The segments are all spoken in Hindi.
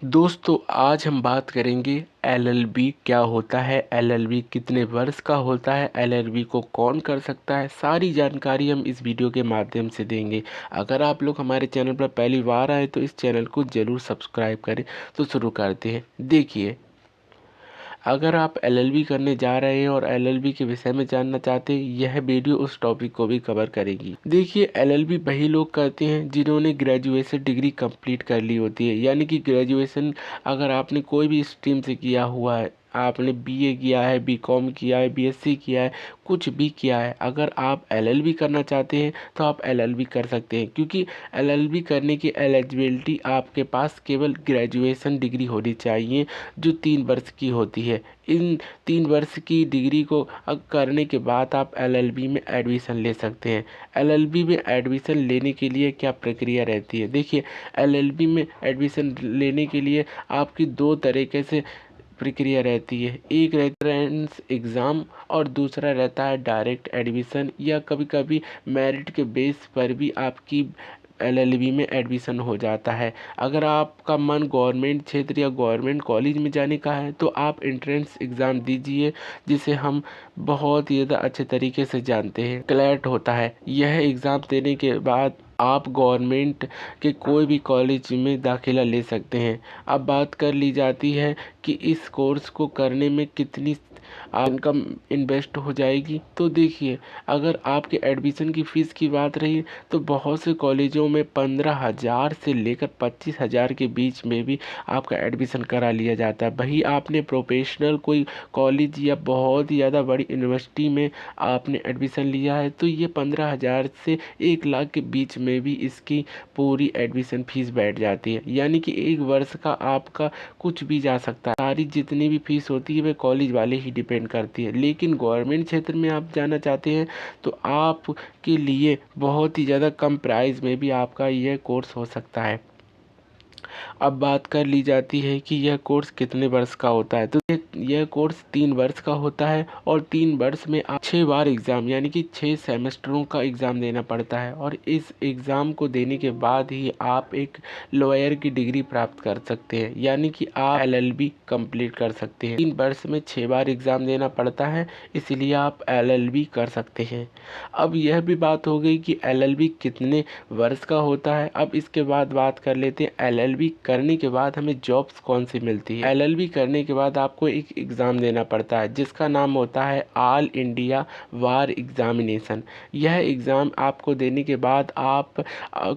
दोस्तों आज हम बात करेंगे एलएलबी क्या होता है, एलएलबी कितने वर्ष का होता है, एलएलबी को कौन कर सकता है। सारी जानकारी हम इस वीडियो के माध्यम से देंगे। अगर आप लोग हमारे चैनल पर पहली बार आए तो इस चैनल को ज़रूर सब्सक्राइब करें। तो शुरू करते हैं। देखिए, अगर आप एलएलबी करने जा रहे हैं और एलएलबी के विषय में जानना चाहते हैं, यह वीडियो उस टॉपिक को भी कवर करेगी। देखिए, एलएलबी वही लोग करते हैं जिन्होंने ग्रेजुएशन डिग्री कंप्लीट कर ली होती है। यानी कि ग्रेजुएशन अगर आपने कोई भी स्ट्रीम से किया हुआ है, आपने बीए किया है, बीकॉम किया है, बीएससी किया है, कुछ भी किया है, अगर आप एलएलबी करना चाहते हैं तो आप एलएलबी कर सकते हैं। क्योंकि एलएलबी करने की एलिजिबिलिटी आपके पास केवल ग्रेजुएशन डिग्री होनी चाहिए, जो 3 वर्ष की होती है। इन 3 वर्ष की डिग्री को करने के बाद आप एलएलबी में एडमिशन ले सकते हैं। एलएलबी में एडमिशन लेने के लिए क्या प्रक्रिया रहती है? देखिए, एलएलबी में एडमिशन लेने के लिए आपकी 2 तरीके से प्रक्रिया रहती है। एक रहता है एंट्रेंस एग्ज़ाम और दूसरा रहता है डायरेक्ट एडमिशन, या कभी कभी मेरिट के बेस पर भी आपकी एलएलबी में एडमिशन हो जाता है। अगर आपका मन गवर्नमेंट क्षेत्र या गवर्नमेंट कॉलेज में जाने का है तो आप एंट्रेंस एग्ज़ाम दीजिए, जिसे हम बहुत ही ज़्यादा अच्छे तरीके से जानते हैं, क्लैट होता है। यह एग्ज़ाम देने के बाद आप गवर्नमेंट के कोई भी कॉलेज में दाखिला ले सकते हैं। अब बात कर ली जाती है कि इस कोर्स को करने में कितनी इनकम इन्वेस्ट हो जाएगी। तो देखिए, अगर आपके एडमिशन की फ़ीस की बात रही तो बहुत से कॉलेजों में 15,000 से लेकर 25,000 के बीच में भी आपका एडमिशन करा लिया जाता है। वहीं आपने प्रोफेशनल कोई कॉलेज या बहुत ही ज़्यादा बड़ी यूनिवर्सिटी में आपने एडमिशन लिया है तो ये 15,000 से 1 लाख के बीच में भी इसकी पूरी एडमिशन फ़ीस बैठ जाती है। यानी कि 1 वर्ष का आपका कुछ भी जा सकता है। सारी जितनी भी फीस होती है वे कॉलेज वाले ही डिपेंड करती है। लेकिन गवर्नमेंट क्षेत्र में आप जाना चाहते हैं तो आपके लिए बहुत ही ज़्यादा कम प्राइस में भी आपका यह कोर्स हो सकता है। अब बात कर ली जाती है कि यह कोर्स कितने वर्ष का होता है। तो यह कोर्स 3 वर्ष का होता है और 3 वर्ष में आप 6 बार एग्ज़ाम यानी कि 6 सेमेस्टरों का एग्ज़ाम देना पड़ता है। और इस एग्ज़ाम को देने के बाद ही आप एक लॉयर की डिग्री प्राप्त कर सकते हैं, यानी कि आप एलएलबी कंप्लीट कर सकते हैं। 3 वर्ष में 6 बार एग्ज़ाम देना पड़ता है, इसलिए आप एलएलबी कर सकते हैं। अब यह भी बात हो गई कि एलएलबी कितने वर्ष का होता है। अब इसके बाद बात कर लेते हैं एलएलबी करने के बाद हमें जॉब्स कौन सी मिलती है। एलएलबी करने के बाद आपको एक एग्ज़ाम देना पड़ता है जिसका नाम होता है ऑल इंडिया बार एग्जामिनेशन। यह एग्ज़ाम आपको देने के बाद आप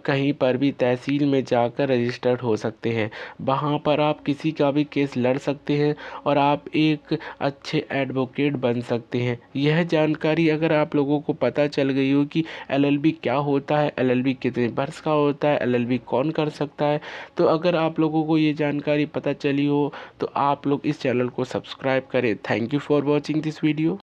कहीं पर भी तहसील में जाकर रजिस्टर्ड हो सकते हैं। वहाँ पर आप किसी का भी केस लड़ सकते हैं और आप एक अच्छे एडवोकेट बन सकते हैं। यह जानकारी अगर आप लोगों को पता चल गई हो कि एलएलबी क्या होता है, एलएलबी कितने वर्ष का होता है, एलएलबी कौन कर सकता है, तो अगर आप लोगों को ये जानकारी पता चली हो तो आप लोग इस चैनल को सब्सक्राइब करें। Thank you for watching this video.